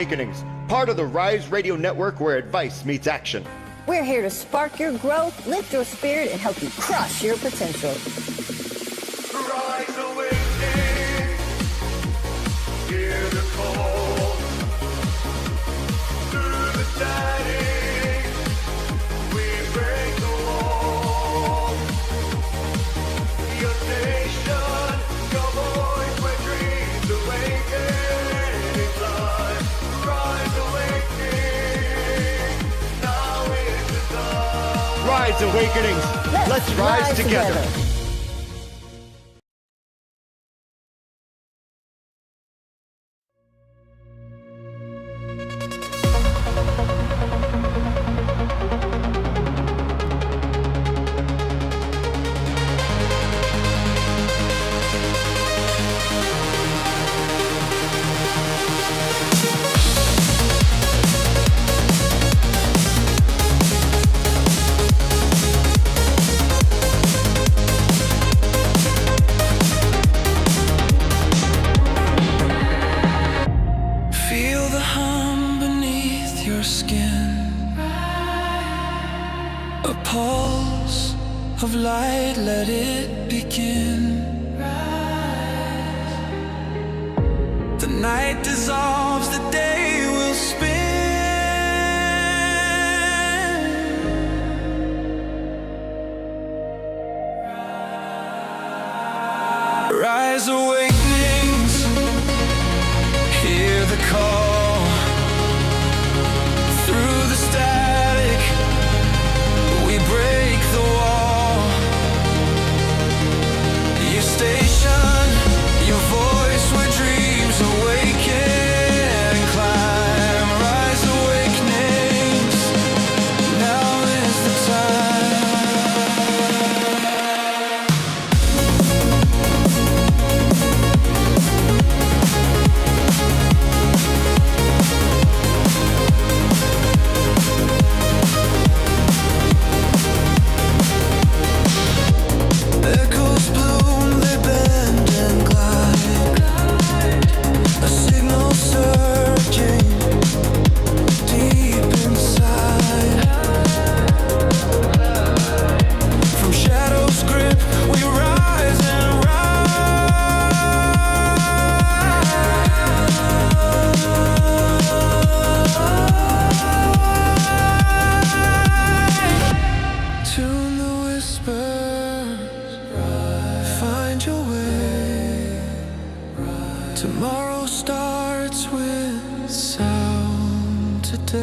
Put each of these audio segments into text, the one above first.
Awakenings, part of the Rise Radio Network where advice meets action. We're here to spark your growth, lift your spirit, and help you crush your potential. Rise awakening, hear the call. Through the static, we break the wall. Your station, your voice where dreams awaken. It's life. Rise awakening, now is the time. Rise Awakenings, let's rise together. Feel the hum beneath your skin, a pulse of light, let it begin. The night dissolves, the day will spin. Rise awakenings, hear the call. Through the static, we break the wall. Your station, your voice where dreams awaken and climb. Rise awakenings, now is the time. Echoes bloom, they bend and glide. A signal surging deep inside. From shadows' grip, we rise and rise. Tune the whispers, find your way. Tomorrow starts with sound today.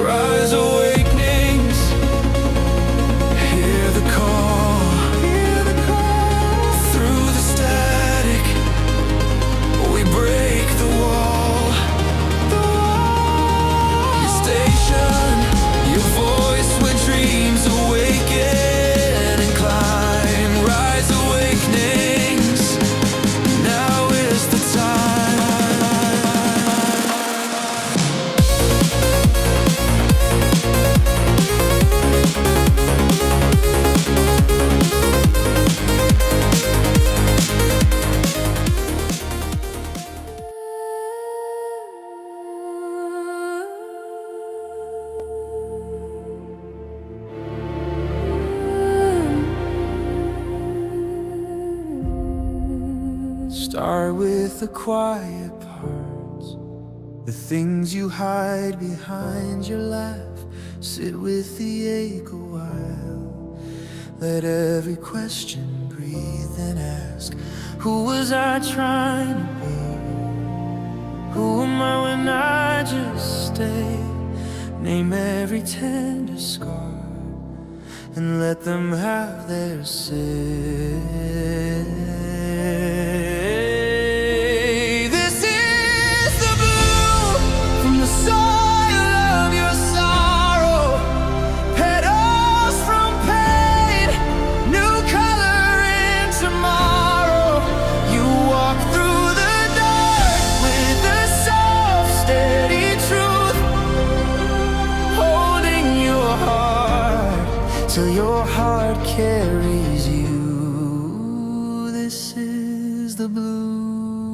Rise awakenings, hear the call. Through the static, we break the wall. Your station, your voice where dreams awaken and climb. Rise awakenings, now is the time. Start with the quiet parts, the things you hide behind your laugh. Sit with the ache a while. Let every question breathe and ask, who was I trying to be? Who am I when I just stay? Name every tender scar and let them have their say. This is the blue from the soil of your sorrow. Petals from pain, new color in tomorrow. You walk through the dark with a soft, steady truth, holding your heart till your heart carries you. This is the blue.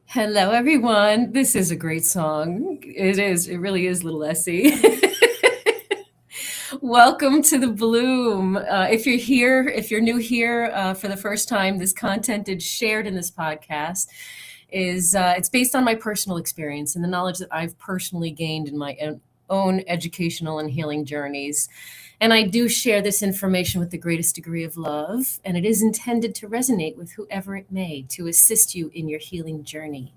Hello, everyone. This is a great song. It is. It really is, Little Essie. Welcome to the Bloom. If you're new here for the first time, this content is shared in this podcast. It's based on my personal experience and the knowledge that I've personally gained in my own educational and healing journeys. And I do share this information with the greatest degree of love, and it is intended to resonate with whoever it may to assist you in your healing journey.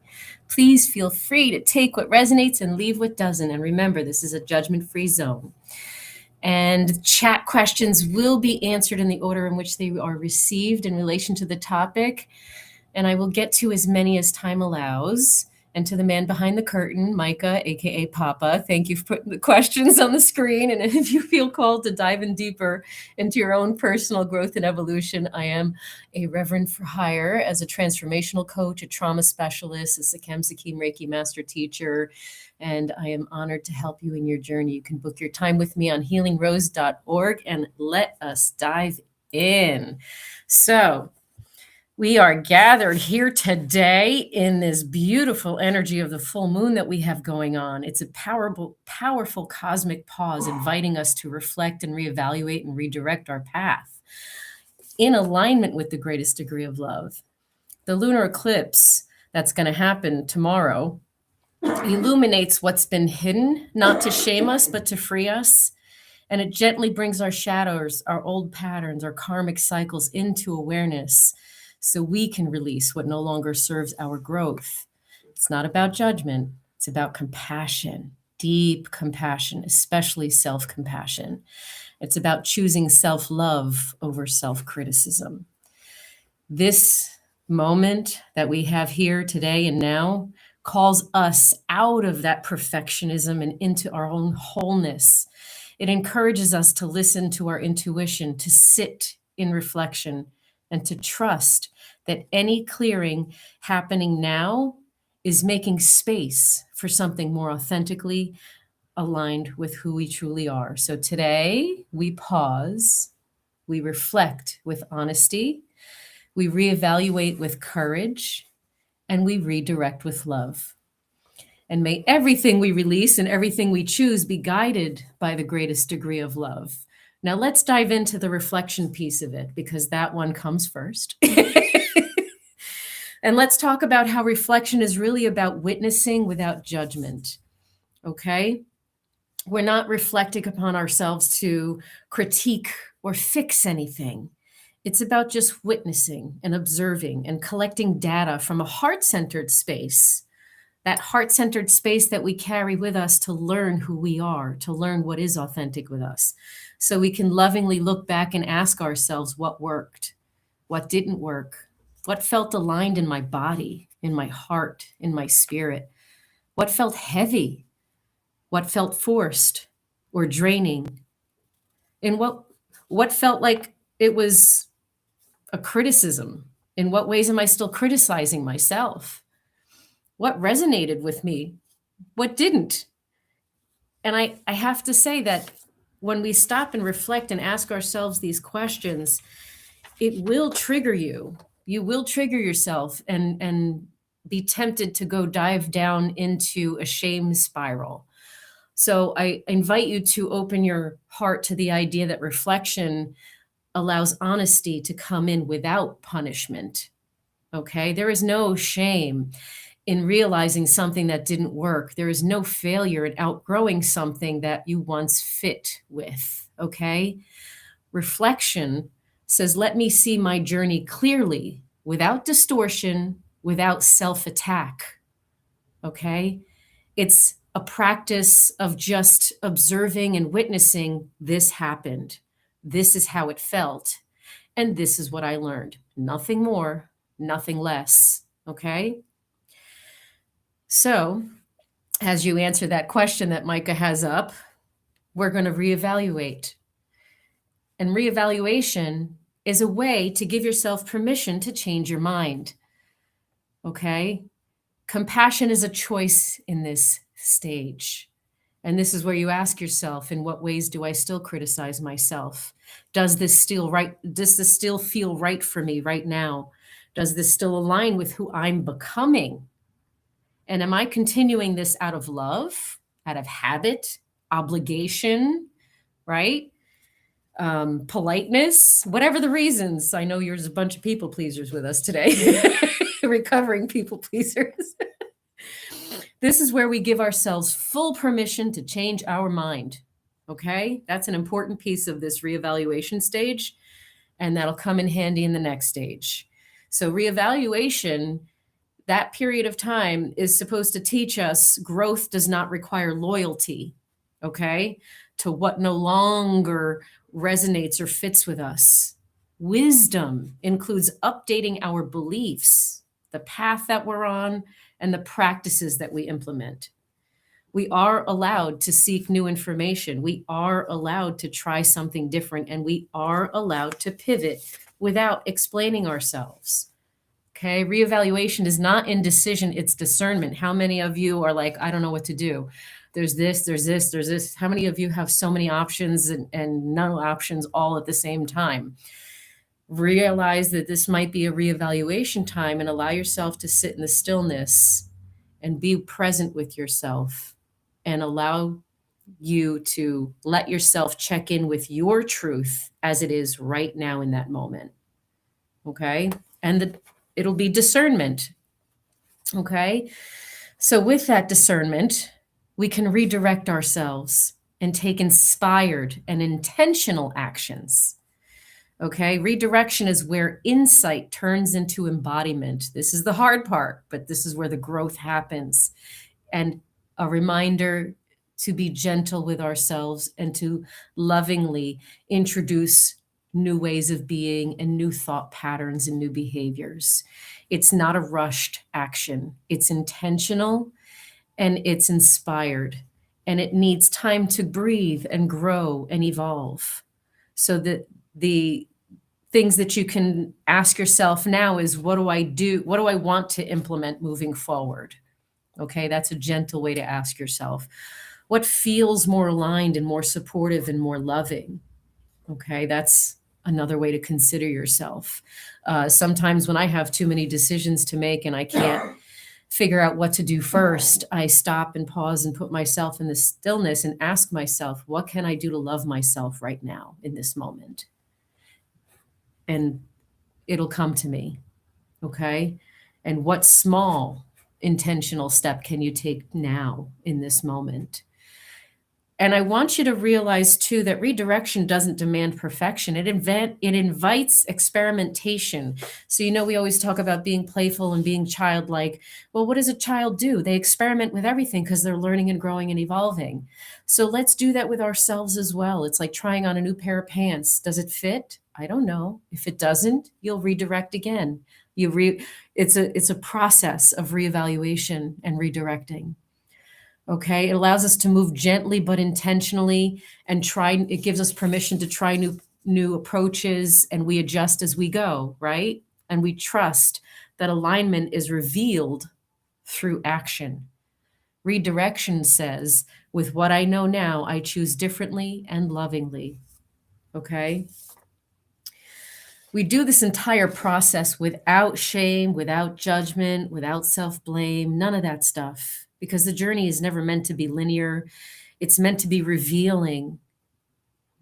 Please feel free to take what resonates and leave what doesn't. And remember, this is a judgment-free zone. And chat questions will be answered in the order in which they are received in relation to the topic. And I will get to as many as time allows. And to the man behind the curtain, Micah, aka Papa, thank you for putting the questions on the screen. And if you feel called to dive in deeper into your own personal growth and evolution, I am a Reverend for Hire as a transformational coach, a trauma specialist, a Sekem Sekim Reiki master teacher, and I am honored to help you in your journey. You can book your time with me on healingrose.org, and let us dive in. So, we are gathered here today in this beautiful energy of the full moon that we have going on. It's a powerful cosmic pause inviting us to reflect and reevaluate and redirect our path in alignment with the greatest degree of love. The lunar eclipse that's going to happen tomorrow illuminates what's been hidden, not to shame us, but to free us. And it gently brings our shadows, our old patterns, our karmic cycles into awareness, so we can release what no longer serves our growth. It's not about judgment. It's about compassion, deep compassion, especially self-compassion. It's about choosing self-love over self-criticism. This moment that we have here today and now calls us out of that perfectionism and into our own wholeness. It encourages us to listen to our intuition, to sit in reflection, and to trust that any clearing happening now is making space for something more authentically aligned with who we truly are. So today we pause, we reflect with honesty, we reevaluate with courage, and we redirect with love. And may everything we release and everything we choose be guided by the greatest degree of love. Now let's dive into the reflection piece of it, because that one comes first. And let's talk about how reflection is really about witnessing without judgment. Okay? We're not reflecting upon ourselves to critique or fix anything. It's about just witnessing and observing and collecting data from a heart-centered space, that heart-centered space that we carry with us to learn who we are, to learn what is authentic with us. So we can lovingly look back and ask ourselves what worked, what didn't work, what felt aligned in my body, in my heart, in my spirit, what felt heavy, what felt forced or draining, and what felt like it was a criticism. In what ways am I still criticizing myself? What resonated with me? What didn't? And I have to say that when we stop and reflect and ask ourselves these questions, it will trigger you. You will trigger yourself and be tempted to go dive down into a shame spiral. So I invite you to open your heart to the idea that reflection allows honesty to come in without punishment. Okay? There is no shame in realizing something that didn't work. There is no failure in outgrowing something that you once fit with. Okay? Reflection says, let me see my journey clearly, without distortion, without self-attack. Okay? It's a practice of just observing and witnessing, this happened. This is how it felt. And this is what I learned. Nothing more, nothing less. Okay? So, as you answer that question that Micah has up, we're going to reevaluate. And reevaluation is a way to give yourself permission to change your mind. Okay? Compassion is a choice in this stage. And this is where you ask yourself, in what ways do I still criticize myself? Does this still feel right for me right now? Does this still align with who I'm becoming? And am I continuing this out of love, out of habit, obligation, right? Politeness, whatever the reasons. I know there's a bunch of people pleasers with us today, recovering people pleasers. This is where we give ourselves full permission to change our mind. Okay, that's an important piece of this reevaluation stage, and that'll come in handy in the next stage. So, reevaluation, that period of time is supposed to teach us growth does not require loyalty, okay, to what no longer resonates or fits with us. Wisdom includes updating our beliefs, the path that we're on, and the practices that we implement. We are allowed to seek new information. We are allowed to try something different, and we are allowed to pivot without explaining ourselves. Okay, reevaluation is not indecision, it's discernment. How many of you are like, I don't know what to do? There's this, there's this, there's this. How many of you have so many options and no options all at the same time? Realize that this might be a reevaluation time and allow yourself to sit in the stillness and be present with yourself and allow you to let yourself check in with your truth as it is right now in that moment. Okay? And it'll be discernment. Okay? So with that discernment, we can redirect ourselves and take inspired and intentional actions. Okay, redirection is where insight turns into embodiment. This is the hard part, but this is where the growth happens. And a reminder to be gentle with ourselves and to lovingly introduce new ways of being and new thought patterns and new behaviors. It's not a rushed action, it's intentional and it's inspired. And it needs time to breathe and grow and evolve. So that the things that you can ask yourself now is, what do I do? What do I want to implement moving forward? Okay, that's a gentle way to ask yourself. What feels more aligned and more supportive and more loving? Okay, that's another way to consider yourself. Sometimes when I have too many decisions to make and I can't figure out what to do first, I stop and pause and put myself in the stillness and ask myself, what can I do to love myself right now in this moment? And it'll come to me. Okay. And what small intentional step can you take now in this moment? And I want you to realize too that redirection doesn't demand perfection. It invites experimentation. So, we always talk about being playful and being childlike. Well, what does a child do? They experiment with everything because they're learning and growing and evolving. So let's do that with ourselves as well. It's like trying on a new pair of pants. Does it fit? I don't know. If it doesn't, you'll redirect again. It's a process of reevaluation and redirecting. Okay, it allows us to move gently but intentionally and it gives us permission to try new approaches, and we adjust as we go, right? And we trust that alignment is revealed through action. Redirection says, with what I know now, I choose differently and lovingly. Okay? We do this entire process without shame, without judgment, without self-blame, none of that stuff. Because the journey is never meant to be linear. It's meant to be revealing.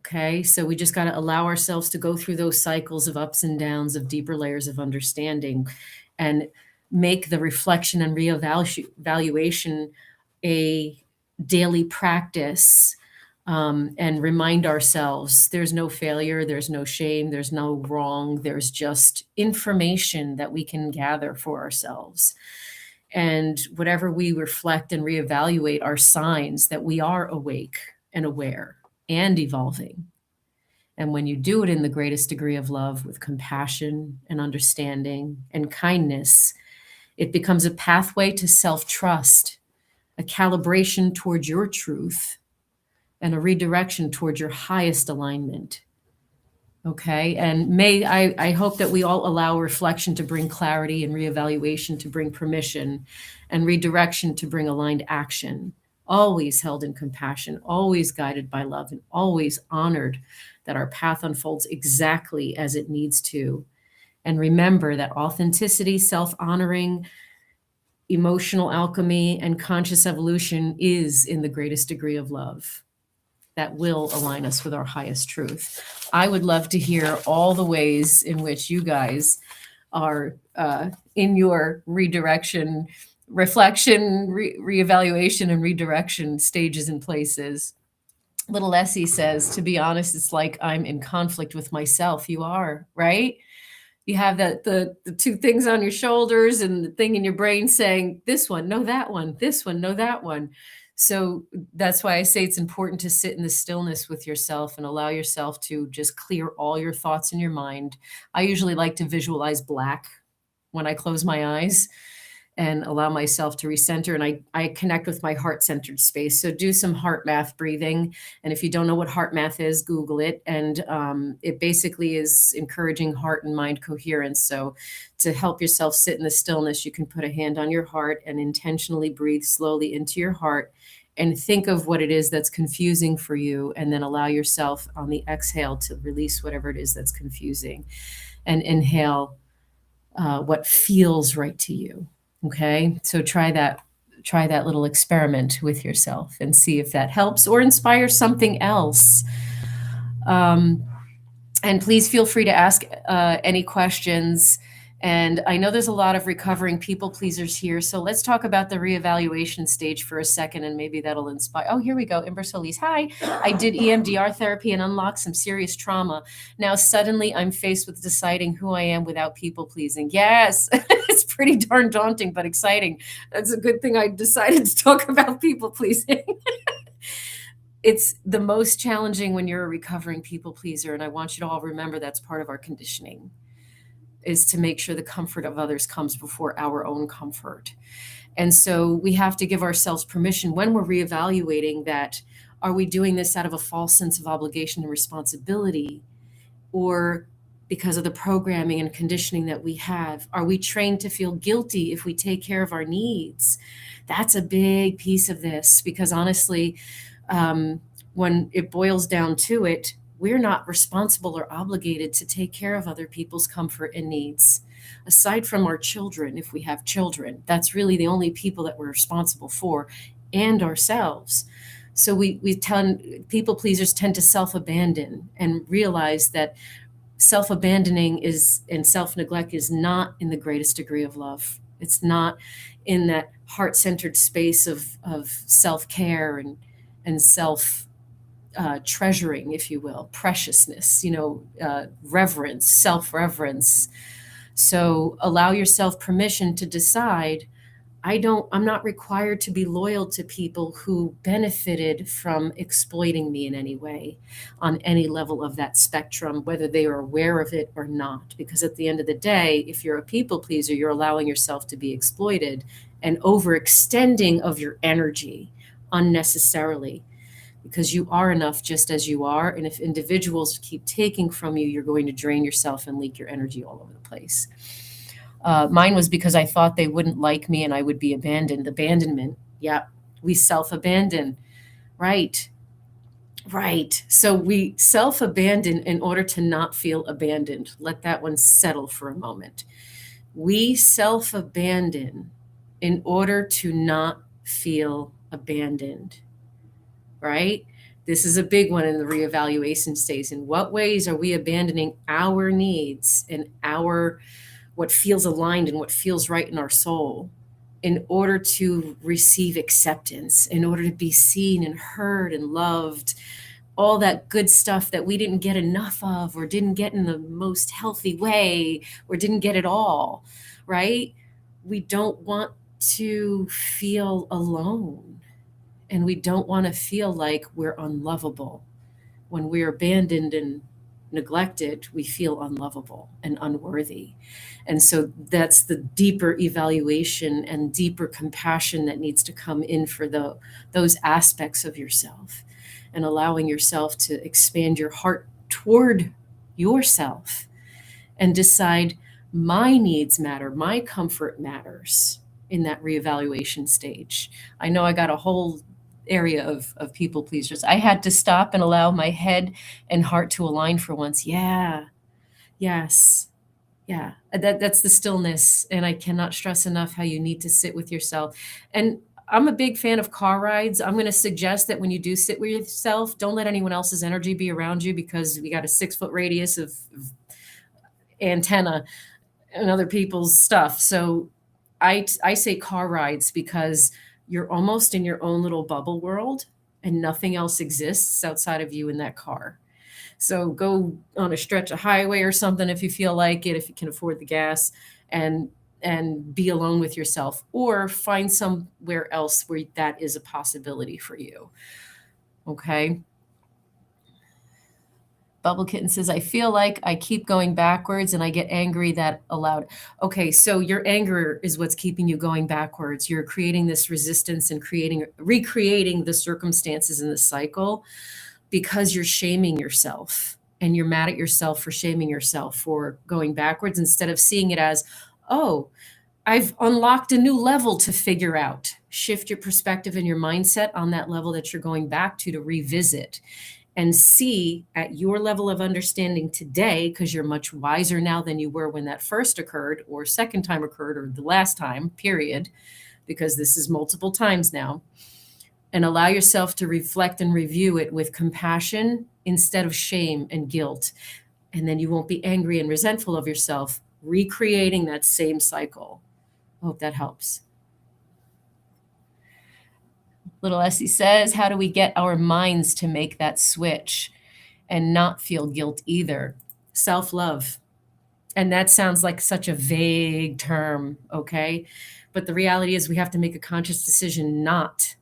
Okay, so we just got to allow ourselves to go through those cycles of ups and downs, of deeper layers of understanding, and make the reflection and reevaluation a daily practice, and remind ourselves there's no failure, there's no shame, there's no wrong, there's just information that we can gather for ourselves. And whatever we reflect and reevaluate are signs that we are awake and aware and evolving. And when you do it in the greatest degree of love, with compassion and understanding and kindness, it becomes a pathway to self-trust, a calibration towards your truth, and a redirection towards your highest alignment. Okay, and I hope that we all allow reflection to bring clarity, and reevaluation to bring permission, and redirection to bring aligned action, always held in compassion, always guided by love, and always honored that our path unfolds exactly as it needs to. And remember that authenticity, self-honoring, emotional alchemy and conscious evolution is in the greatest degree of love that will align us with our highest truth. I would love to hear all the ways in which you guys are in your redirection, reflection, reevaluation, and redirection stages and places. Little Essie says, to be honest, it's like I'm in conflict with myself. You are, right? You have the two things on your shoulders and the thing in your brain saying, this one, no, that one, this one, no, that one. So that's why I say it's important to sit in the stillness with yourself and allow yourself to just clear all your thoughts in your mind. I usually like to visualize black when I close my eyes and allow myself to recenter. And I connect with my heart-centered space. So do some heart math breathing. And if you don't know what heart math is, Google it. And it basically is encouraging heart and mind coherence. So to help yourself sit in the stillness, you can put a hand on your heart and intentionally breathe slowly into your heart and think of what it is that's confusing for you. And then allow yourself on the exhale to release whatever it is that's confusing, and inhale what feels right to you. Okay, so try that little experiment with yourself and see if that helps or inspires something else. And please feel free to ask any questions. And I know there's a lot of recovering people pleasers here. So let's talk about the reevaluation stage for a second, and maybe that'll inspire. Oh, here we go. Ember Solis. Hi. I did EMDR therapy and unlocked some serious trauma. Now suddenly I'm faced with deciding who I am without people pleasing. Yes, it's pretty darn daunting, but exciting. That's a good thing I decided to talk about people pleasing. It's the most challenging when you're a recovering people pleaser. And I want you to all remember that's part of our conditioning, is to make sure the comfort of others comes before our own comfort. And so we have to give ourselves permission when we're reevaluating that, are we doing this out of a false sense of obligation and responsibility, or because of the programming and conditioning that we have? Are we trained to feel guilty if we take care of our needs? That's a big piece of this, because honestly, when it boils down to it, we're not responsible or obligated to take care of other people's comfort and needs. Aside from our children, if we have children, that's really the only people that we're responsible for, and ourselves. So people pleasers tend to self-abandon and realize that self-abandoning and self-neglect is not in the greatest degree of love. It's not in that heart-centered space of self-care and self treasuring, if you will, preciousness, reverence, self-reverence. So allow yourself permission to decide, I'm not required to be loyal to people who benefited from exploiting me in any way on any level of that spectrum, whether they are aware of it or not. Because at the end of the day, if you're a people pleaser, you're allowing yourself to be exploited and overextending of your energy unnecessarily, because you are enough just as you are. And if individuals keep taking from you, you're going to drain yourself and leak your energy all over the place. Mine was because I thought they wouldn't like me and I would be abandoned. Abandonment. Yeah, we self-abandon. Right. So we self-abandon in order to not feel abandoned. Let that one settle for a moment. We self-abandon in order to not feel abandoned. Right? This is a big one in the reevaluation stage. In what ways are we abandoning our needs and what feels aligned and what feels right in our soul in order to receive acceptance, in order to be seen and heard and loved, all that good stuff that we didn't get enough of, or didn't get in the most healthy way, or didn't get at all, right? We don't want to feel alone. And we don't want to feel like we're unlovable. When we're abandoned and neglected, we feel unlovable and unworthy. And so that's the deeper evaluation and deeper compassion that needs to come in for those aspects of yourself, and allowing yourself to expand your heart toward yourself and decide, my needs matter, my comfort matters in that reevaluation stage. I know I got a whole area of people pleasers. I had to stop and allow my head and heart to align for once. Yeah. Yes. Yeah, that's the stillness, and I cannot stress enough how you need to sit with yourself. And I'm a big fan of car rides. I'm going to suggest that when you do sit with yourself, don't let anyone else's energy be around you, because we got a 6 foot radius of antenna and other people's stuff. So I say car rides because you're almost in your own little bubble world, and nothing else exists outside of you in that car. So go on a stretch of highway or something if you feel like it, if you can afford the gas, and be alone with yourself, or find somewhere else where that is a possibility for you. Okay. Bubble Kitten says, I feel like I keep going backwards and I get angry that aloud. Okay, so your anger is what's keeping you going backwards. You're creating this resistance and recreating the circumstances in the cycle because you're shaming yourself, and you're mad at yourself for shaming yourself for going backwards, instead of seeing it as, oh, I've unlocked a new level to figure out. Shift your perspective and your mindset on that level that you're going back to revisit, and see at your level of understanding today, because you're much wiser now than you were when that first occurred, or second time occurred, or the last time, period, because this is multiple times now. And allow yourself to reflect and review it with compassion instead of shame and guilt. And then you won't be angry and resentful of yourself, recreating that same cycle. I hope that helps. Little Essie says, how do we get our minds to make that switch and not feel guilt either? Self-love. And that sounds like such a vague term, okay? But the reality is we have to make a conscious decision not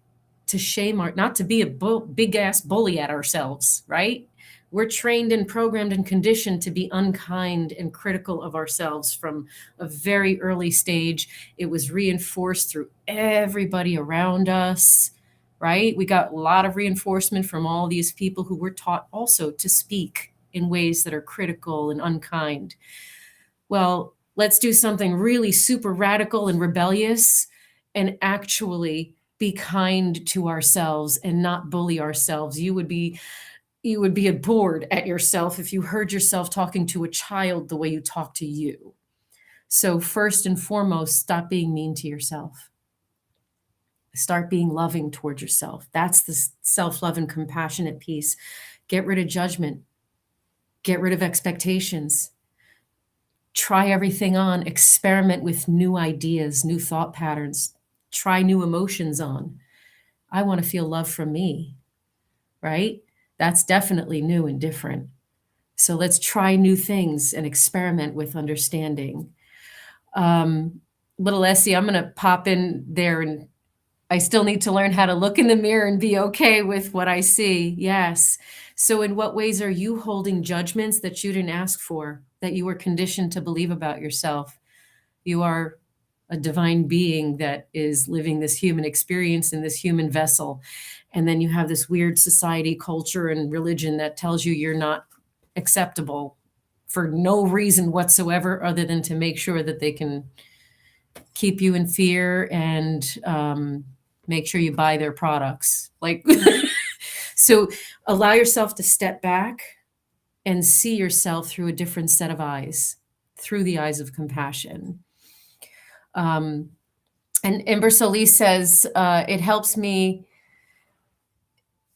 to not to be a big ass bully at ourselves, right? We're trained and programmed and conditioned to be unkind and critical of ourselves from a very early stage. It was reinforced through everybody around us, right? We got a lot of reinforcement from all these people who were taught also to speak in ways that are critical and unkind. Well, let's do something really super radical and rebellious and actually be kind to ourselves and not bully ourselves. You would be bored at yourself if you heard yourself talking to a child the way you talk to you. So first and foremost, stop being mean to yourself. Start being loving towards yourself. That's the self-love and compassionate piece. Get rid of judgment. Get rid of expectations. Try everything on. Experiment with new ideas, new thought patterns. Try new emotions on. I want to feel love from me, right? That's definitely new and different. So let's try new things and experiment with understanding. Little Essie, I'm going to pop in there, and I still need to learn how to look in the mirror and be okay with what I see. Yes. So in what ways are you holding judgments that you didn't ask for, that you were conditioned to believe about yourself? You are a divine being that is living this human experience in this human vessel. And then you have this weird society, culture, and religion that tells you you're not acceptable for no reason whatsoever other than to make sure that they can keep you in fear and make sure you buy their products. Like, so allow yourself to step back and see yourself through a different set of eyes, through the eyes of compassion. And Ember Solis says, it helps me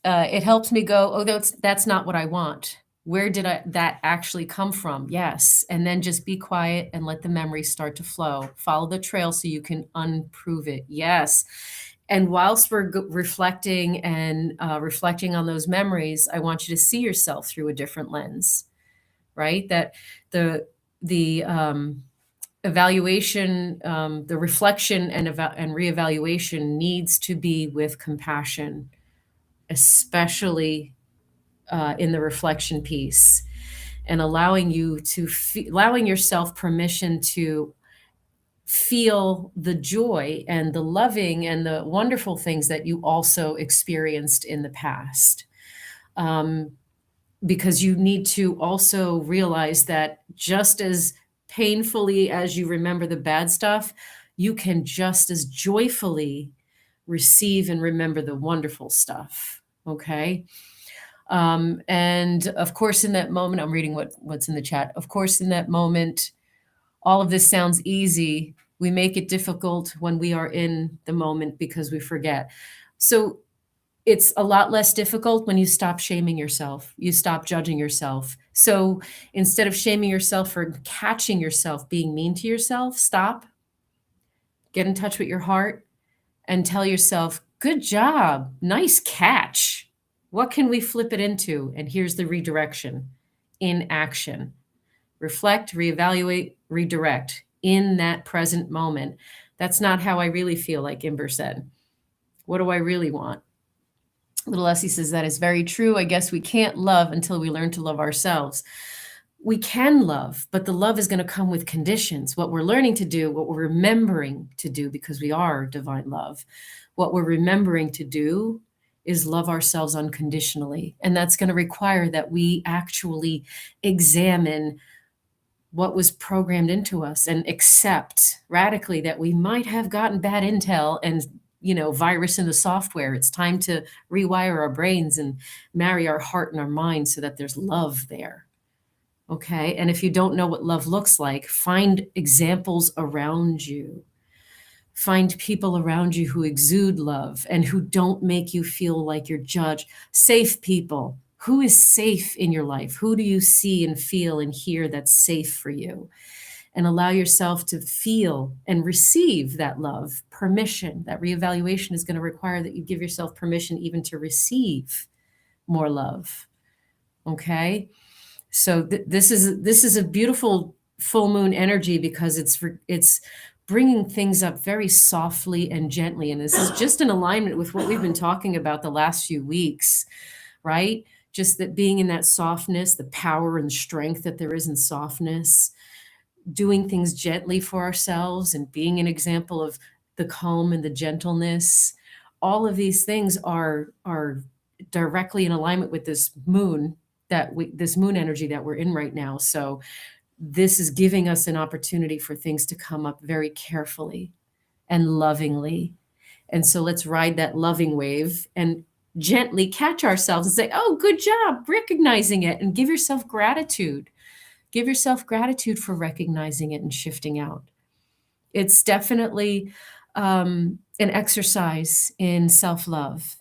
go, oh, that's not what I want. Where did that actually come from? Yes. And then just be quiet and let the memories start to flow. Follow the trail so you can unprove it. Yes. And whilst we're reflecting and reflecting on those memories, I want you to see yourself through a different lens, right? That the evaluation, the reflection and reevaluation needs to be with compassion, especially in the reflection piece, and allowing yourself permission to feel the joy and the loving and the wonderful things that you also experienced in the past. Because you need to also realize that just as painfully as you remember the bad stuff, you can just as joyfully receive and remember the wonderful stuff. Okay. And of course, in that moment, I'm reading what's in the chat. Of course, in that moment, All of this sounds easy. We make it difficult when we are in the moment because we forget. So it's a lot less difficult when you stop shaming yourself. You stop judging yourself. So instead of shaming yourself for catching yourself being mean to yourself, stop, get in touch with your heart, and tell yourself, good job, nice catch. What can we flip it into? And here's the redirection: in action. Reflect, reevaluate, redirect in that present moment. That's not how I really feel, like Imber said. What do I really want? Little Essie says that is very true. I guess we can't love until we learn to love ourselves. We can love, but the love is going to come with conditions. What we're learning to do, what we're remembering to do, because we are divine love, what we're remembering to do is love ourselves unconditionally. And that's going to require that we actually examine what was programmed into us and accept radically that we might have gotten bad intel and virus in the software. It's time to rewire our brains and marry our heart and our mind so that there's love there. Okay. And if you don't know what love looks like, find examples around you. Find people around you who exude love and who don't make you feel like you're judged. Safe people. Who is safe in your life? Who do you see and feel and hear that's safe for you? And allow yourself to feel and receive that love, permission. That reevaluation is going to require that you give yourself permission even to receive more love. Okay? So this is a beautiful full moon energy because it's bringing things up very softly and gently. And this is just in alignment with what we've been talking about the last few weeks, right? Just that being in that softness, the power and strength that there is in softness, doing things gently for ourselves and being an example of the calm and the gentleness. All of these things are directly in alignment with this moon this moon energy that we're in right now. So this is giving us an opportunity for things to come up very carefully and lovingly. And so let's ride that loving wave and gently catch ourselves and say, oh, good job, recognizing it, and give yourself gratitude. Give yourself gratitude for recognizing it and shifting out. It's definitely an exercise in self-love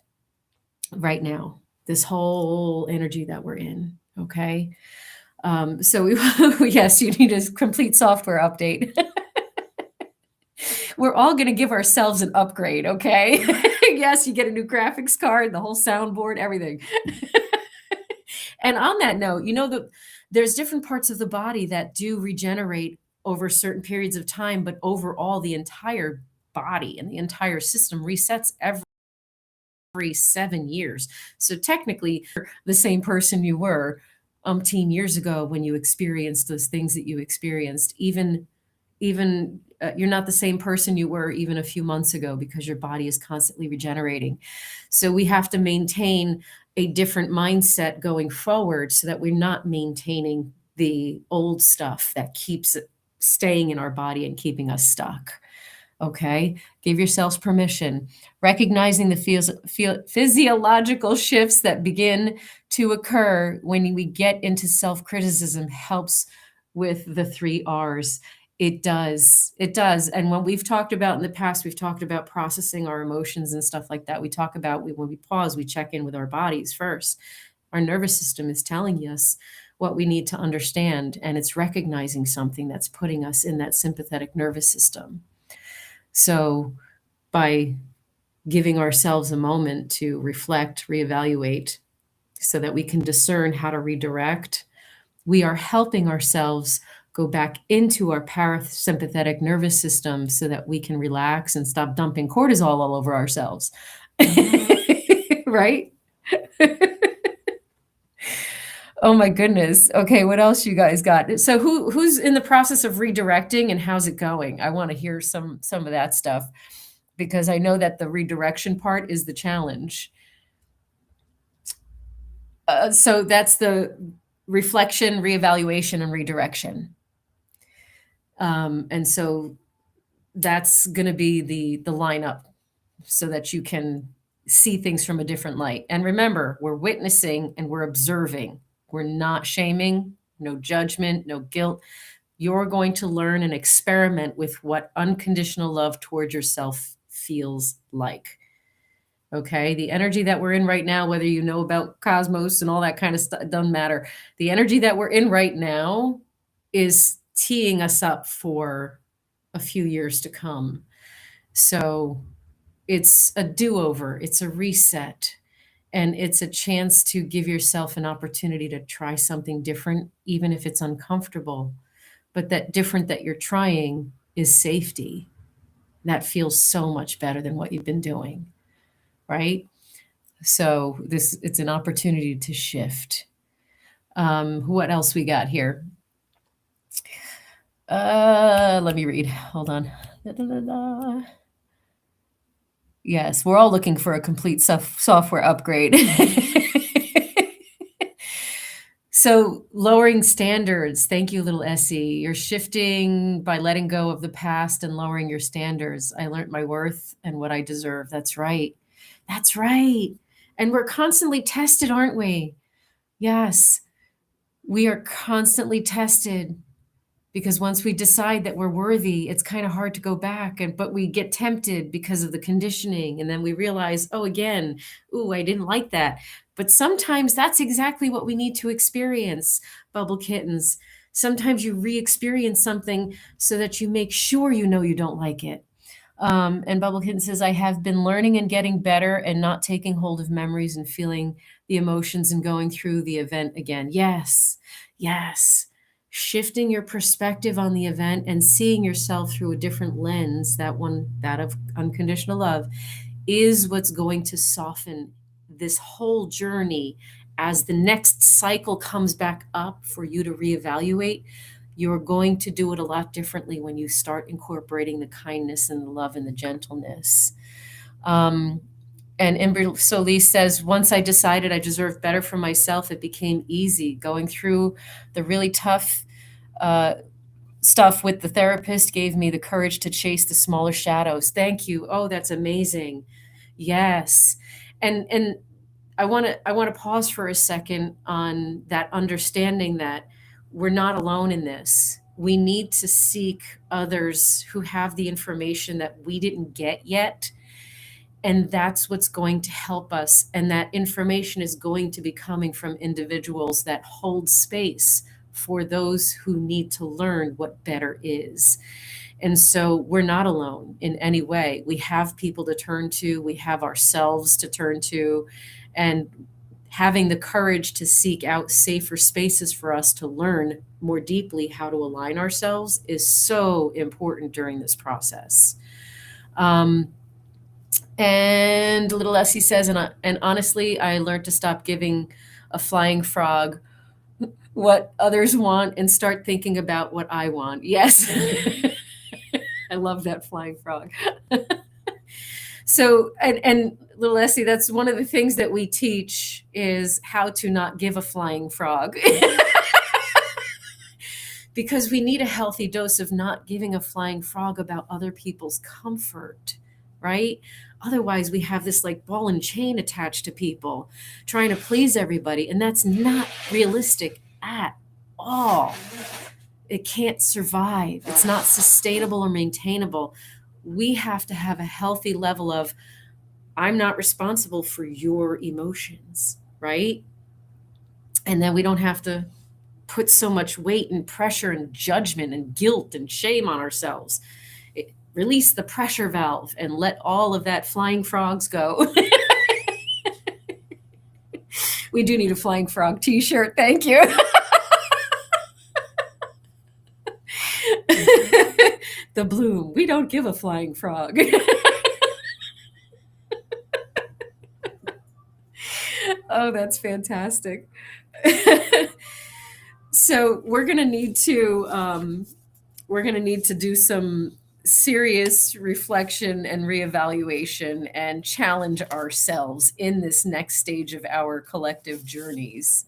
right now, this whole energy that we're in. Okay. So yes, you need a complete software update. We're all going to give ourselves an upgrade. Okay. Yes, you get a new graphics card, the whole soundboard, everything. And on that note, there's different parts of the body that do regenerate over certain periods of time, but overall the entire body and the entire system resets every 7 years. So technically, you're the same person you were umpteen years ago when you experienced those things that you experienced. Even you're not the same person you were even a few months ago because your body is constantly regenerating. So we have to maintain a different mindset going forward so that we're not maintaining the old stuff that keeps it staying in our body and keeping us stuck. Okay, give yourselves permission. Recognizing the physiological shifts that begin to occur when we get into self-criticism helps with the 3 R's. It does. And when we've talked about in the past, we've talked about processing our emotions and stuff like that. We talk about when we pause, we check in with our bodies first. Our nervous system is telling us what we need to understand, and it's recognizing something that's putting us in that sympathetic nervous system. So by giving ourselves a moment to reflect, reevaluate, so that we can discern how to redirect, we are helping ourselves go back into our parasympathetic nervous system so that we can relax and stop dumping cortisol all over ourselves. Right? Oh my goodness. Okay, what else you guys got? So who's in the process of redirecting and how's it going? I want to hear some of that stuff because I know that the redirection part is the challenge. So that's the reflection, reevaluation, and redirection. And so that's going to be the lineup so that you can see things from a different light. And remember, we're witnessing and we're observing. We're not shaming, no judgment, no guilt. You're going to learn and experiment with what unconditional love towards yourself feels like. Okay. The energy that we're in right now, whether you know about cosmos and all that kind of stuff, it doesn't matter. The energy that we're in right now is teeing us up for a few years to come. So it's a do-over, it's a reset, and it's a chance to give yourself an opportunity to try something different, even if it's uncomfortable. But that different that you're trying is safety. That feels so much better than what you've been doing, right? So it's an opportunity to shift. What else we got here? Let me read. Hold on. Da, da, da, da. Yes, we're all looking for a complete software upgrade. So lowering standards. Thank you, little Essie. You're shifting by letting go of the past and lowering your standards. I learned my worth and what I deserve. That's right. That's right. And we're constantly tested, aren't we? Yes, we are constantly tested. Because once we decide that we're worthy, it's kind of hard to go back. But we get tempted because of the conditioning. And then we realize, oh, again, ooh, I didn't like that. But sometimes that's exactly what we need to experience, bubble kittens. Sometimes you re-experience something so that you make sure you know you don't like it. And Bubble Kitten says, I have been learning and getting better and not taking hold of memories and feeling the emotions and going through the event again. Yes, yes. Shifting your perspective on the event and seeing yourself through a different lens, that of unconditional love, is what's going to soften this whole journey. As the next cycle comes back up for you to reevaluate, you're going to do it a lot differently when you start incorporating the kindness and the love and the gentleness. And Imber Solis says, once I decided I deserved better for myself, it became easy. Going through the really tough stuff with the therapist gave me the courage to chase the smaller shadows. Thank you. Oh, that's amazing. Yes. And I want to pause for a second on that understanding that we're not alone in this. We need to seek others who have the information that we didn't get yet. And that's what's going to help us. And that information is going to be coming from individuals that hold space for those who need to learn what better is. And so we're not alone in any way. We have people to turn to, we have ourselves to turn to, and having the courage to seek out safer spaces for us to learn more deeply how to align ourselves is so important during this process. And little Essie says, and honestly, I learned to stop giving a flying frog what others want and start thinking about what I want. Yes. I love that flying frog. So, and little Essie, that's one of the things that we teach is how to not give a flying frog. Because we need a healthy dose of not giving a flying frog about other people's comfort, right? Otherwise, we have this like ball and chain attached to people, trying to please everybody. And that's not realistic at all. It can't survive. It's not sustainable or maintainable. We have to have a healthy level of, I'm not responsible for your emotions, right? And then we don't have to put so much weight and pressure and judgment and guilt and shame on ourselves. Release the pressure valve and let all of that flying frogs go. We do need a flying frog t-shirt. Thank you. The bloom. We don't give a flying frog. Oh, that's fantastic. So we're gonna need to do some serious reflection and reevaluation and challenge ourselves in this next stage of our collective journeys.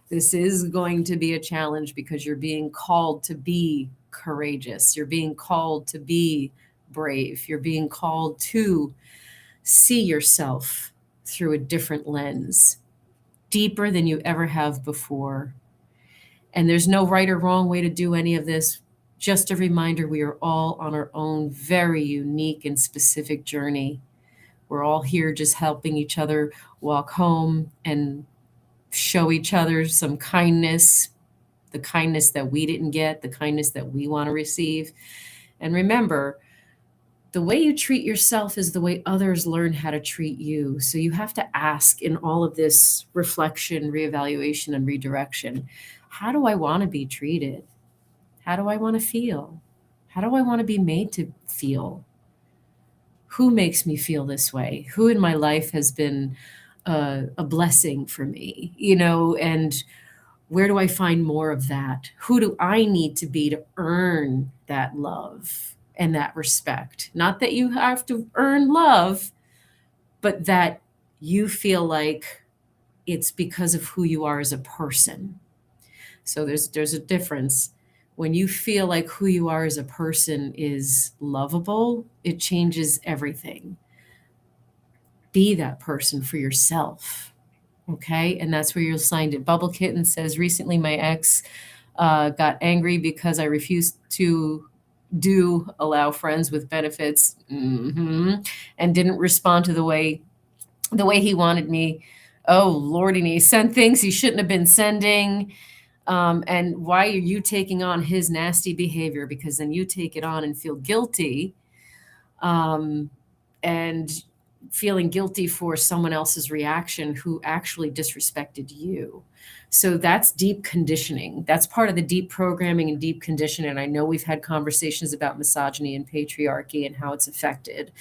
This is going to be a challenge because you're being called to be courageous. You're being called to be brave. You're being called to see yourself through a different lens, deeper than you ever have before. And there's no right or wrong way to do any of this. Just a reminder, we are all on our own very unique and specific journey. We're all here just helping each other walk home and show each other some kindness, the kindness that we didn't get, the kindness that we want to receive. And remember, the way you treat yourself is the way others learn how to treat you. So you have to ask in all of this reflection, reevaluation, and redirection, how do I want to be treated? How do I want to feel? How do I want to be made to feel? Who makes me feel this way? Who in my life has been a blessing for me? And where do I find more of that? Who do I need to be to earn that love and that respect? Not that you have to earn love, but that you feel like it's because of who you are as a person. So there's a difference. When you feel like who you are as a person is lovable, it changes everything. Be that person for yourself. Okay. And that's where you'll find it. Bubble Kitten says, recently my ex got angry because I refused to allow friends with benefits, and didn't respond to the way he wanted me. Oh, Lordy, and he sent things he shouldn't have been sending. And why are you taking on his nasty behavior? Because then you take it on and feel guilty, and feeling guilty for someone else's reaction who actually disrespected you. So that's deep conditioning. That's part of the deep programming and deep conditioning. I know we've had conversations about misogyny and patriarchy and how it's affected.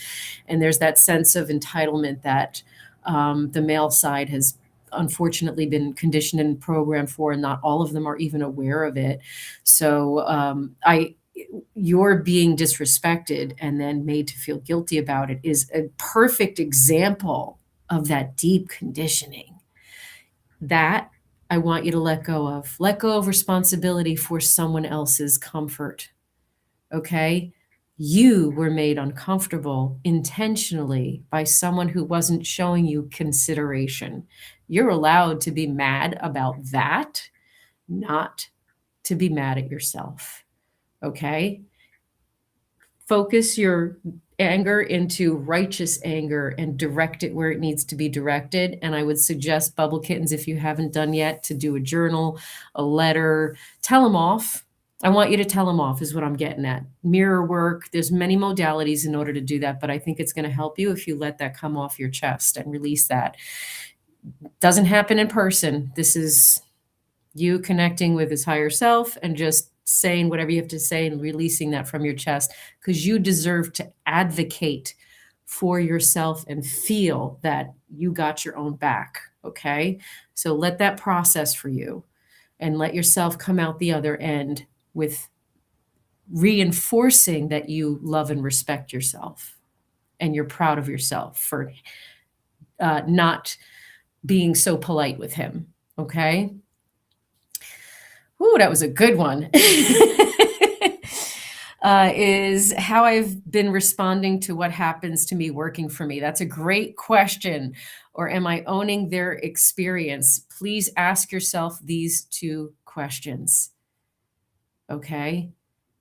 And there's that sense of entitlement that the male side has unfortunately been conditioned and programmed for, and not all of them are even aware of it. So you're being disrespected and then made to feel guilty about it is a perfect example of that deep conditioning that I want you to let go of. Let go of responsibility for someone else's comfort. Okay? You were made uncomfortable intentionally by someone who wasn't showing you consideration. You're allowed to be mad about that, not to be mad at yourself. Okay? Focus your anger into righteous anger and direct it where it needs to be directed. And I would suggest, Bubble Kittens, if you haven't done yet, to do a journal, a letter, tell them off. I want you to tell them off is what I'm getting at. Mirror work. There's many modalities in order to do that, but I think it's going to help you if you let that come off your chest and release that. Doesn't happen in person. This is you connecting with his higher self and just saying whatever you have to say and releasing that from your chest, because you deserve to advocate for yourself and feel that you got your own back. Okay. So let that process for you and let yourself come out the other end with reinforcing that you love and respect yourself and you're proud of yourself for not being so polite with him. Okay. Ooh, that was a good one. Is how I've been responding to what happens to me working for me. That's a great question. Or am I owning their experience? Please ask yourself these two questions. Okay?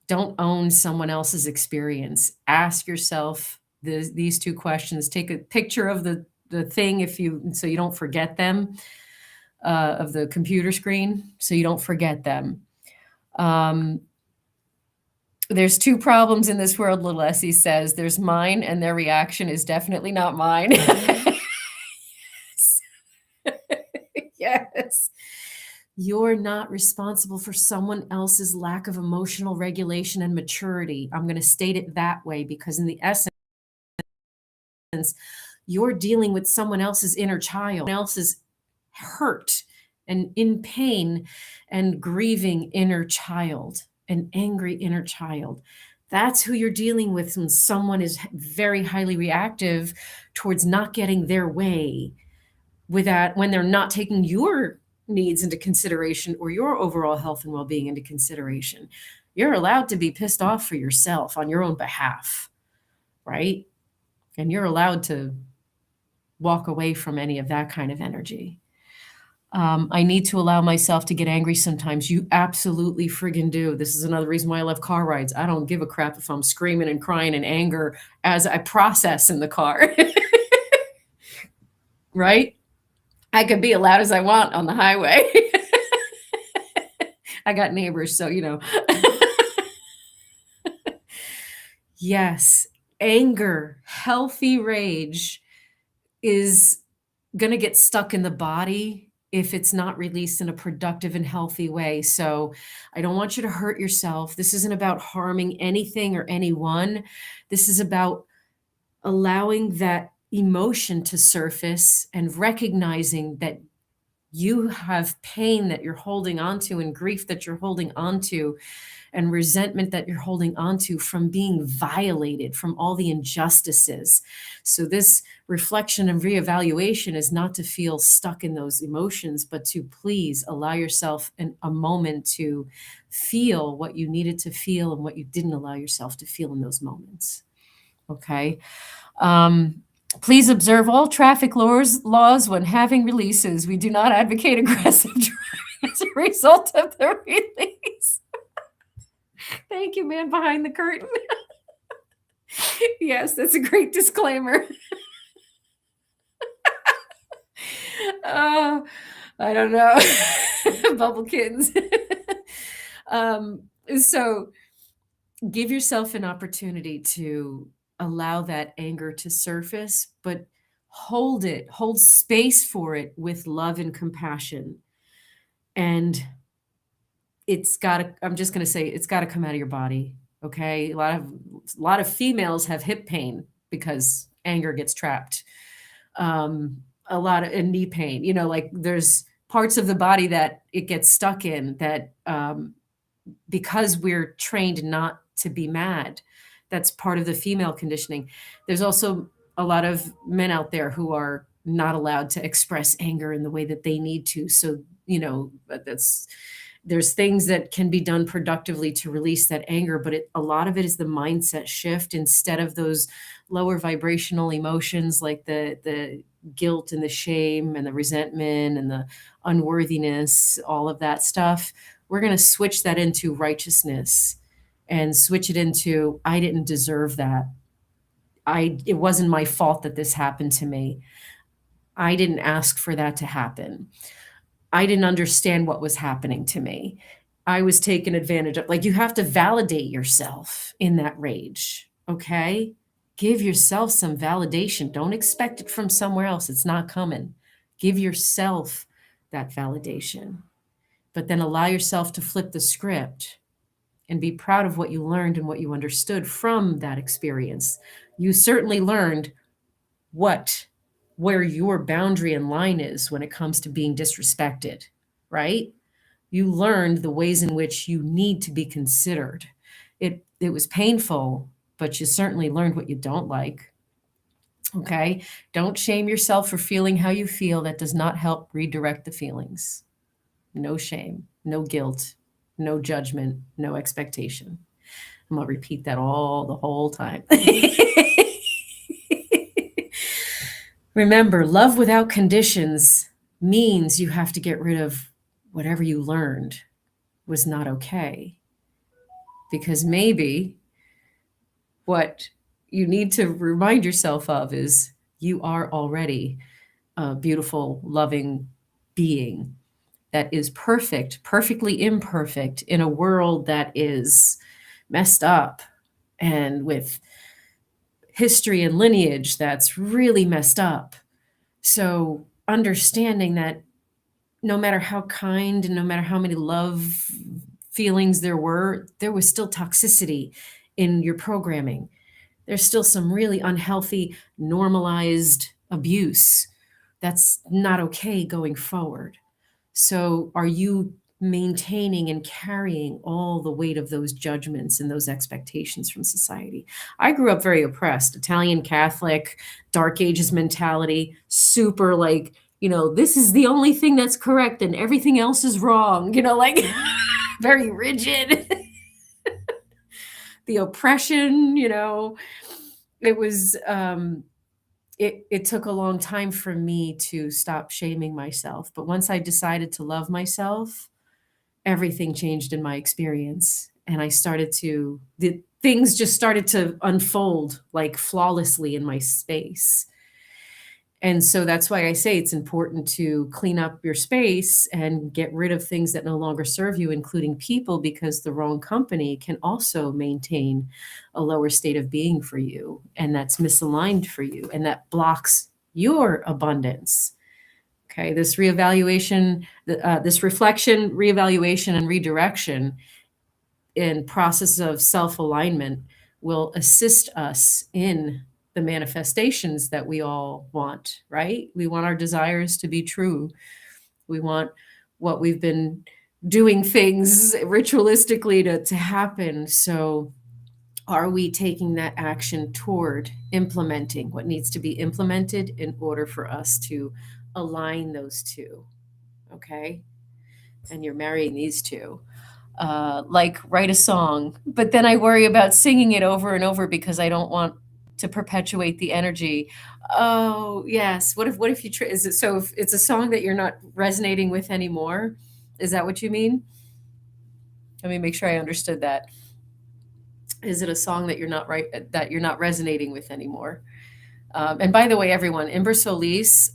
Don't own someone else's experience. Ask yourself these two questions. Take a picture of the thing so you don't forget them. Of the computer screen, so you don't forget them. There's two problems in this world, little Essie says. There's mine, and their reaction is definitely not mine. Yes. Yes. You're not responsible for someone else's lack of emotional regulation and maturity. I'm going to state it that way because in the essence, you're dealing with someone else's inner child, someone else's hurt and in pain and grieving inner child, an angry inner child. That's who you're dealing with when someone is very highly reactive towards not getting their way with that, when they're not taking your needs into consideration or your overall health and well-being into consideration. You're allowed to be pissed off for yourself on your own behalf, right? And you're allowed to walk away from any of that kind of energy. I need to allow myself to get angry sometimes. You absolutely friggin' do. This is another reason why I love car rides. I don't give a crap if I'm screaming and crying in anger as I process in the car, right? I can be as loud as I want on the highway. I got neighbors, so you know. Yes, anger, healthy rage is going to get stuck in the body if it's not released in a productive and healthy way. So I don't want you to hurt yourself. This isn't about harming anything or anyone. This is about allowing that emotion to surface and recognizing that you have pain that you're holding onto and grief that you're holding onto and resentment that you're holding onto from being violated, from all the injustices. So this reflection and reevaluation is not to feel stuck in those emotions, but to please allow yourself a moment to feel what you needed to feel and what you didn't allow yourself to feel in those moments. Okay. Please observe all traffic laws when having releases. We do not advocate aggressive driving as a result of the release. Thank you, man behind the curtain. Yes, that's a great disclaimer. I don't know. Bubble kittens. So give yourself an opportunity to allow that anger to surface, but hold it, hold space for it with love and compassion. And I'm just going to say, it's got to come out of your body. Okay. A lot of females have hip pain because anger gets trapped. A lot of knee pain, like there's parts of the body that it gets stuck in that, because we're trained not to be mad. That's part of the female conditioning. There's also a lot of men out there who are not allowed to express anger in the way that they need to. So, there's things that can be done productively to release that anger, but a lot of it is the mindset shift. Instead of those lower vibrational emotions like the guilt and the shame and the resentment and the unworthiness, all of that stuff, we're going to switch that into righteousness and switch it into, I didn't deserve that. It wasn't my fault that this happened to me. I didn't ask for that to happen. I didn't understand what was happening to me. I was taken advantage of. Like, you have to validate yourself in that rage. Okay. Give yourself some validation. Don't expect it from somewhere else. It's not coming. Give yourself that validation, but then allow yourself to flip the script and be proud of what you learned and what you understood from that experience. You certainly learned where your boundary and line is when it comes to being disrespected, right? You learned the ways in which you need to be considered. It was painful, but you certainly learned what you don't like. Okay? Don't shame yourself for feeling how you feel. That does not help redirect the feelings. No shame, no guilt, no judgment, no expectation. I'm going to repeat that the whole time. Remember, love without conditions means you have to get rid of whatever you learned was not okay. Because maybe what you need to remind yourself of is you are already a beautiful, loving being that is perfect, perfectly imperfect in a world that is messed up and with history and lineage that's really messed up. So understanding that no matter how kind and no matter how many love feelings there was still toxicity in your programming. There's still some really unhealthy, normalized abuse that's not okay going forward. So are you maintaining and carrying all the weight of those judgments and those expectations from society? I grew up very oppressed, Italian Catholic, Dark Ages mentality, super like, this is the only thing that's correct and everything else is wrong, like very rigid. The oppression, it was it took a long time for me to stop shaming myself. But once I decided to love myself, everything changed in my experience. And the things just started to unfold like flawlessly in my space. And so that's why I say it's important to clean up your space and get rid of things that no longer serve you, including people, because the wrong company can also maintain a lower state of being for you. And that's misaligned for you. And that blocks your abundance. Okay. This reevaluation, this reflection, reevaluation, and redirection in process of self-alignment will assist us in the manifestations that we all want, right? We want our desires to be true. We want what we've been doing things ritualistically to happen. So are we taking that action toward implementing what needs to be implemented in order for us to align those two? Okay. And you're marrying these two. Like write a song, but then I worry about singing it over and over because I don't want to perpetuate the energy. Oh yes. What if you is it so if it's a song that you're not resonating with anymore? Is that what you mean? Let me make sure I understood that. Is it a song that you're not resonating with anymore? And by the way, everyone, Ember Solis,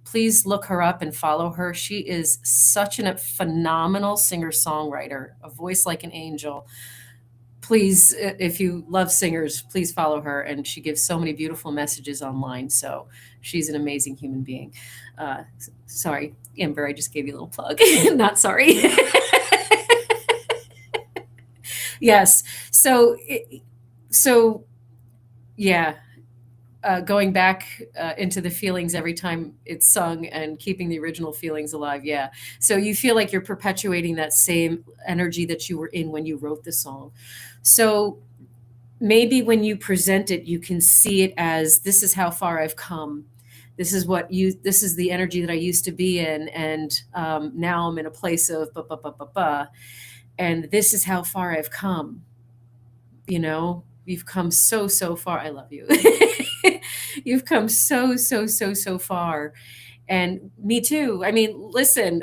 please look her up and follow her. She is such a phenomenal singer-songwriter, a voice like an angel. Please, if you love singers, please follow her. And she gives so many beautiful messages online. So she's an amazing human being. Sorry, Ember, I just gave you a little plug. Not sorry. Yes. So yeah. Going back into the feelings every time it's sung and keeping the original feelings alive. Yeah. So you feel like you're perpetuating that same energy that you were in when you wrote the song. So maybe when you present it, you can see it as this is how far I've come. This is the energy that I used to be in. And now I'm in a place of and this is how far I've come. You know, you've come so far. I love you. You've come so far. And me too. I mean, listen,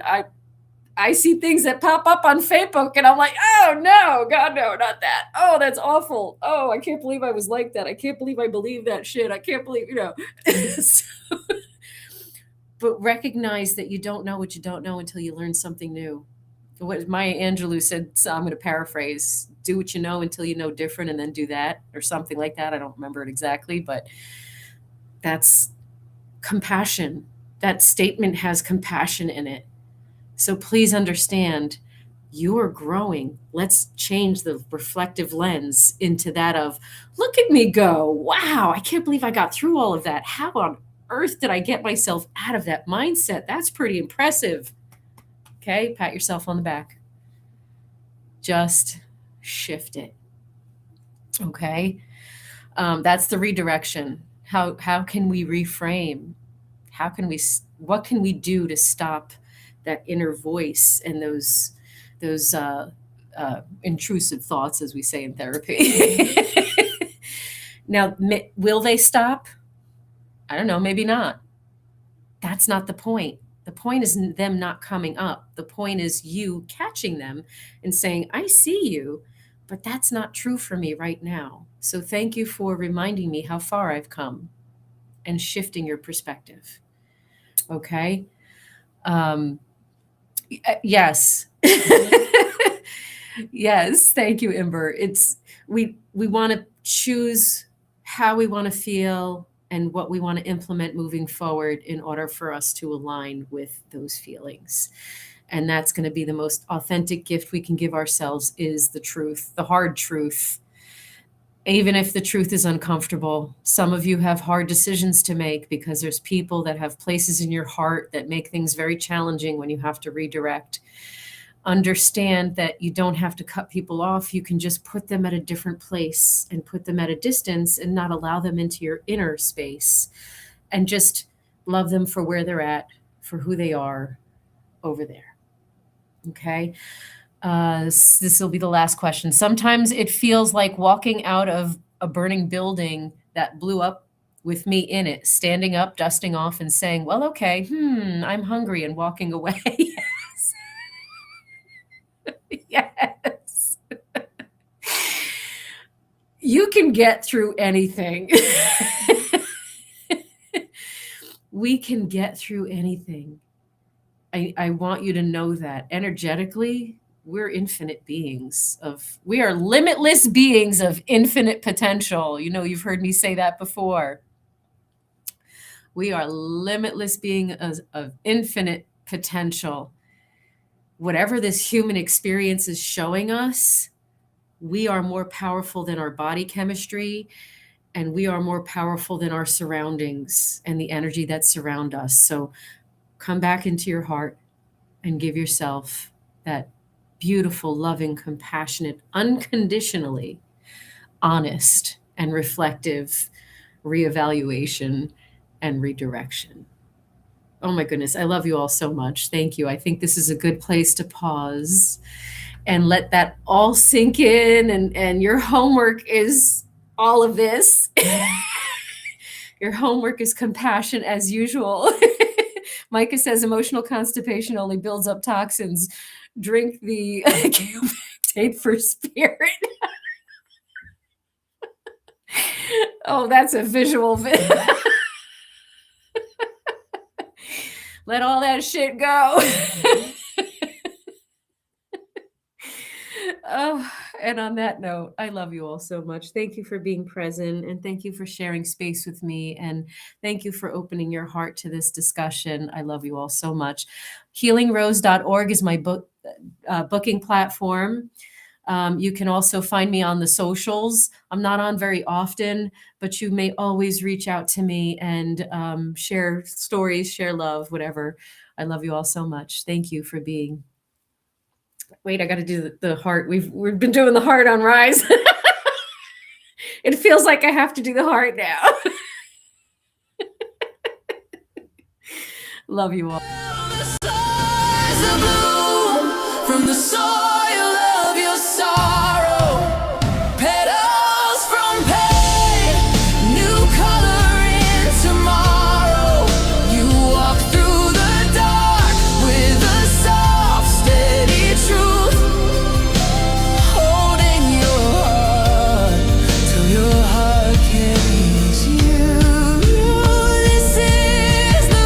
I see things that pop up on Facebook and I'm like, oh no, God, no, not that. Oh, that's awful. Oh, I can't believe I was like that. I can't believe I believe that shit. I can't believe, So, but recognize that you don't know what you don't know until you learn something new. What Maya Angelou said, so I'm going to paraphrase, do what you know until you know different and then do that, or something like that. I don't remember it exactly, but that's compassion. That statement has compassion in it. So please understand, you are growing. Let's change the reflective lens into that of, look at me go. Wow, I can't believe I got through all of that. How on earth did I get myself out of that mindset? That's pretty impressive. Okay, pat yourself on the back. Just shift it. Okay, that's the redirection. How can we reframe? What can we do to stop that inner voice and those intrusive thoughts, as we say in therapy? Now, will they stop? I don't know, maybe not. That's not the point. The point is them not coming up. The point is you catching them and saying, I see you, but that's not true for me right now. So thank you for reminding me how far I've come and shifting your perspective. Okay. Yes. Yes. Thank you, Ember. We want to choose how we want to feel and what we want to implement moving forward in order for us to align with those feelings. And that's going to be the most authentic gift we can give ourselves, is the truth, the hard truth. Even if the truth is uncomfortable, some of you have hard decisions to make because there's people that have places in your heart that make things very challenging when you have to redirect. Understand that you don't have to cut people off. You can just put them at a different place and put them at a distance and not allow them into your inner space, and just love them for where they're at, for who they are over there. Okay. This will be the last question. Sometimes it feels like walking out of a burning building that blew up with me in it, standing up, dusting off, and saying, well, okay, I'm hungry, and walking away. Yes. Yes. You can get through anything. We can get through anything. I want you to know that energetically, we're infinite beings we are limitless beings of infinite potential. You know, you've heard me say that before. We are limitless beings of infinite potential. Whatever this human experience is showing us, we are more powerful than our body chemistry, and we are more powerful than our surroundings and the energy that surround us. So come back into your heart and give yourself that beautiful, loving, compassionate, unconditionally honest and reflective reevaluation and redirection. Oh my goodness, I love you all so much. Thank you. I think this is a good place to pause and let that all sink in. And your homework is all of this. Your homework is compassion as usual. Micah says emotional constipation only builds up toxins. Drink the cultivate for spirit. Oh, that's a visual. Let all that shit go. Oh, and on that note, I love you all so much. Thank you for being present, and thank you for sharing space with me, and thank you for opening your heart to this discussion. I love you all so much. HealingRose.org is my booking platform. You can also find me on the socials. I'm not on very often, but you may always reach out to me and share stories, share love, whatever. I love you all so much. Thank you for being. Wait, I got to do the heart. We've been doing the heart on Rise. It feels like I have to do the heart now. Love you all. From the soil of your sorrow, petals from pain, new color in tomorrow. You walk through the dark with a soft, steady truth, holding your heart till your heart carries you. This is the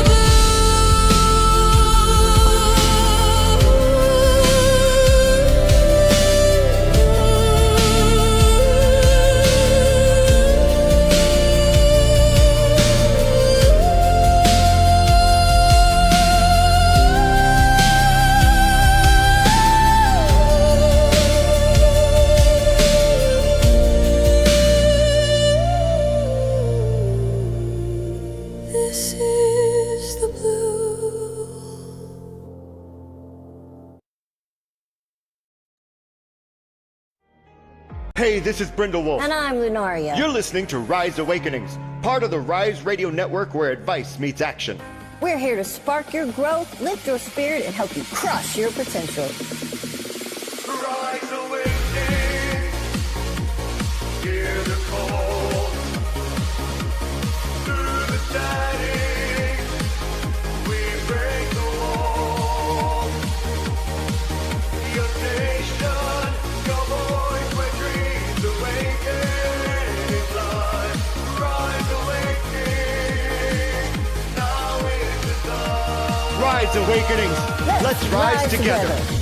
This is the blue. Hey, this is Brindle Wolf. And I'm Lunaria. You're listening to Rise Awakenings, part of the Rise Radio Network where advice meets action. We're here to spark your growth, lift your spirit, and help you crush your potential. Rise awakening, hear the call. Through the static, we break the wall. Your nation, your voice, where dreams awaken. Rise awakening, now is the time. Rise Awakenings. Let's rise together.